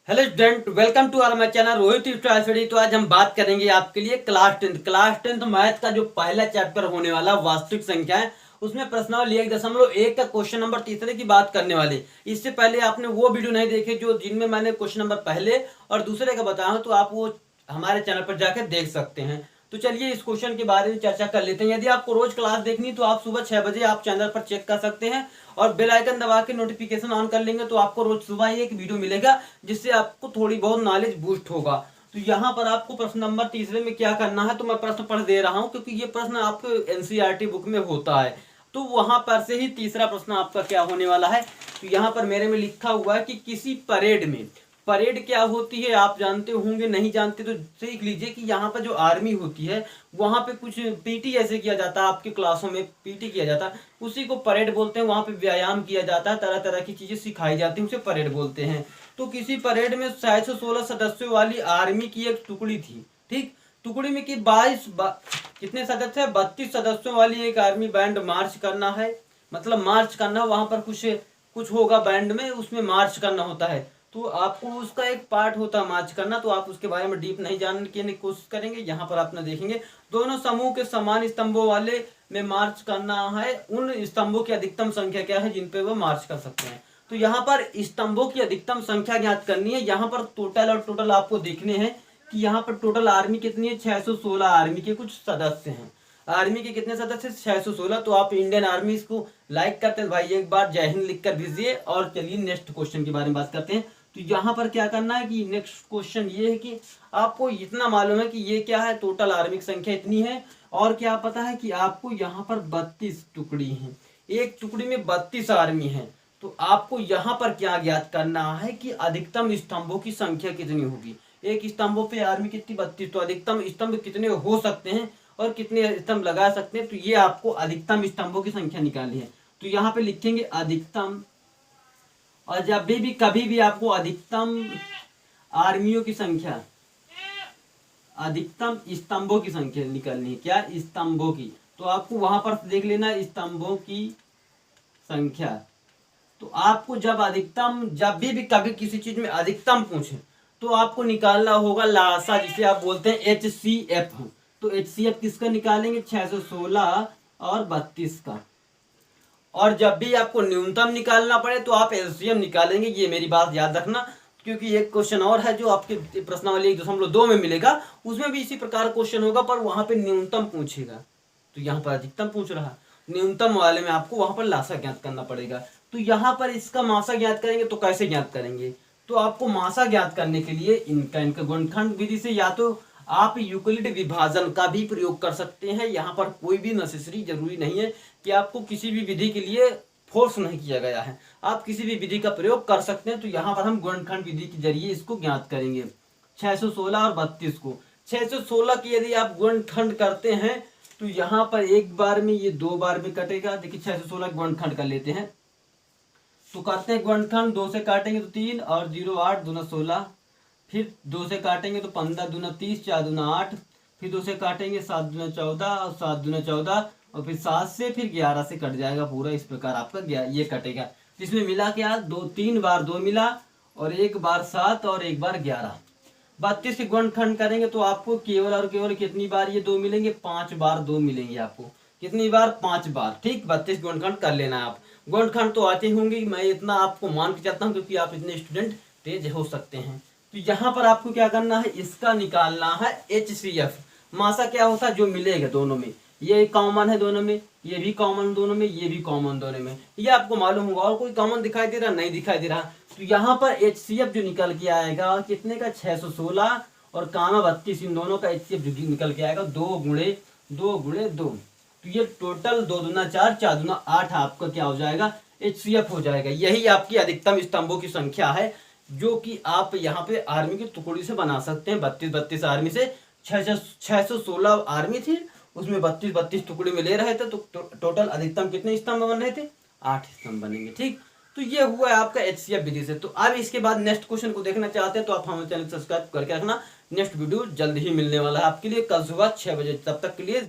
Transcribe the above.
Hello student, welcome to our my channel Rohit study. तो आज हम बात करेंगे आपके लिए क्लास टेंथ मैथ का जो पहला चैप्टर होने वाला वास्तविक संख्या है, उसमें प्रश्नावली 1.1 का क्वेश्चन नंबर तीसरे की बात करने वाले। इससे पहले आपने वो वीडियो नहीं देखे जो जिनमें मैंने क्वेश्चन नंबर पहले और दूसरे का बताया हूं, तो आप वो हमारे चैनल पर जाकर देख सकते हैं। तो चलिए इस क्वेश्चन के बारे में चर्चा कर लेते हैं। यदि आपको रोज क्लास देखनी तो आप सुबह 6 बजे आप चैनल पर चेक कर सकते हैं और बेल आइकन दबा के नोटिफिकेशन ऑन कर लेंगे तो आपको रोज सुबह ही एक वीडियो मिलेगा जिससे आपको थोड़ी बहुत नॉलेज बूस्ट होगा। तो यहाँ पर आपको प्रश्न नंबर तीसरे में क्या करना है, तो मैं प्रश्न पढ़ दे रहा हूँ क्योंकि ये प्रश्न आपको एनसीईआरटी बुक में होता है। तो वहां पर से ही तीसरा प्रश्न आपका क्या होने वाला है। तो यहाँ पर मेरे में लिखा हुआ है कि किसी परेड में, परेड क्या होती है आप जानते होंगे, नहीं जानते तो सीख लीजिए कि यहाँ पर जो आर्मी होती है वहां पे कुछ पीटी ऐसे किया जाता है, आपके क्लासों में पीटी किया जाता है, उसी को परेड बोलते हैं। वहां पे व्यायाम किया जाता है, तरह तरह की चीजें सिखाई जाती है, उसे परेड बोलते हैं। तो किसी परेड में 616 सदस्यों वाली आर्मी की एक टुकड़ी थी। ठीक, टुकड़ी में की कितने सदस्य है, 32 सदस्यों वाली एक आर्मी बैंड मार्च करना है। मतलब मार्च करना, वहां पर कुछ कुछ होगा बैंड में, उसमें मार्च करना होता है। तो आपको उसका एक पार्ट होता है मार्च करना, तो आप उसके बारे में डीप नहीं जानने की कोशिश करेंगे। यहाँ पर आपने देखेंगे दोनों समूह के समान स्तंभों वाले में मार्च करना है। उन स्तंभों की अधिकतम संख्या क्या है जिन पे वो मार्च कर सकते हैं। तो यहाँ पर स्तंभों की अधिकतम संख्या ज्ञात करनी है। यहाँ पर टोटल आपको देखने हैं कि यहाँ पर टोटल आर्मी कितनी है, 616 आर्मी के कुछ सदस्य हैं। आर्मी के कितने सदस्य, 616। तो आप इंडियन आर्मी इसको लाइक करते हैं भाई, एक बार जय हिंद लिख कर दीजिए। और चलिए नेक्स्ट क्वेश्चन के बारे में बात करते हैं। तो यहाँ पर क्या करना है कि नेक्स्ट क्वेश्चन ये है कि आपको इतना मालूम है कि ये क्या है, टोटल आर्मी की संख्या इतनी है। और क्या पता है कि आपको यहाँ पर 32 टुकड़ी है, एक टुकड़ी में 32 आर्मी है। तो आपको यहाँ पर क्या ज्ञात करना है कि अधिकतम स्तंभों की संख्या कितनी होगी। एक स्तंभों पे आर्मी कितनी, 32। तो अधिकतम स्तंभ कितने हो सकते हैं और कितने स्तंभ लगा सकते हैं, तो ये आपको अधिकतम स्तंभों की संख्या निकालनी है। तो यहाँ पे लिखेंगे अधिकतम, और जब भी कभी भी आपको अधिकतम आर्मियों की संख्या, अधिकतम स्तंभों की संख्या निकालनी है, क्या, स्तंभों की। तो आपको वहां पर देख लेना स्तंभों की संख्या। तो आपको जब भी कभी किसी चीज में अधिकतम पूछे तो आपको निकालना होगा लासा, जिसे आप बोलते हैं HCF। तो HCF किसका निकालेंगे, 616 और 32 का। और जब भी आपको न्यूनतम निकालना पड़े तो आप एलसीएम निकालेंगे। ये मेरी बात याद रखना, क्योंकि एक क्वेश्चन और है जो आपके प्रश्नावली 1.2 में मिलेगा, उसमें भी इसी प्रकार क्वेश्चन होगा पर वहां पे न्यूनतम पूछेगा। तो यहाँ पर अधिकतम पूछ रहा, न्यूनतम वाले में आपको वहां पर लासा ज्ञात करना पड़ेगा। तो यहाँ पर इसका मासा ज्ञात करेंगे, तो कैसे ज्ञात करेंगे, तो आपको मासा ज्ञात करने के लिए इनका गुणनखंड विधि से, या तो आप यूक्लिड विभाजन का भी प्रयोग कर सकते हैं। यहाँ पर कोई भी नेसेसरी जरूरी नहीं है कि आपको किसी भी विधि के लिए फोर्स नहीं किया गया है, आप किसी भी विधि का प्रयोग कर सकते हैं। तो यहाँ पर हम गुणनखंड विधि के जरिए इसको ज्ञात करेंगे, 616 और 32 को। 616 की यदि आप गुणनखंड करते हैं तो यहाँ पर एक बार में ये 2 बार में कटेगा। देखिए 616 गुणनखंड कर लेते हैं, तो करते हैं गुणनखंड। 2 से काटेंगे तो 3 और 0 8 दूना 16, फिर 2 से काटेंगे तो 15 दूना 30, 4 दूना 8, फिर 2 से काटेंगे 7 दूना 14 और 7 दूना 14, और फिर 7 से फिर 11 से कट जाएगा पूरा। इस प्रकार आपका ये कटेगा। इसमें मिला क्या, 3 बार 2 मिला और एक बार 7 और एक बार 11। 32 के गुणनखंड करेंगे तो आपको केवल और केवल कितनी बार ये 2 मिलेंगे, 5 बार 2 मिलेंगे आपको। कितनी बार, 5 बार। ठीक, 32 गुणनखंड कर लेना है आप। गुणनखंड तो आते होंगे, मैं इतना आपको मान के चलता हूँ क्योंकि आप इतने स्टूडेंट तेज हो सकते हैं। तो यहाँ पर आपको क्या करना है, इसका निकालना है HCF। मासा क्या होता है, जो मिलेगा दोनों में, ये कॉमन है दोनों में, ये भी कॉमन दोनों में, ये भी कॉमन दोनों में, ये आपको मालूम होगा। और कोई कॉमन दिखाई दे रहा, नहीं दिखाई दे रहा। तो यहाँ पर HCF जो निकल के आएगा कितने का, 616 और कामा 32, इन दोनों का HCF जो निकल के आएगा 2 गुणे 2 गुणे 2। तो ये टोटल 2 दूना 4, 4 दूना 8 आपका क्या हो जाएगा, HCF हो जाएगा। यही आपकी अधिकतम स्तंभों की संख्या है जो कि आप यहाँ पे आर्मी की टुकड़ी से बना सकते हैं। 32 आर्मी से 616 आर्मी थी, उसमें 32 टुकड़ी में ले रहे थे, तो टोटल अधिकतम कितने स्तंभ बन रहे थे, 8 स्तंभ बनेंगे। ठीक, तो ये हुआ है आपका HCF विधि से। तो अब इसके बाद नेक्स्ट क्वेश्चन को देखना चाहते हैं तो आप हमारे चैनल सब्सक्राइब करके रखना। नेक्स्ट वीडियो जल्द ही मिलने वाला है आपके लिए, कल सुबह 6 बजे। तब तक के लिए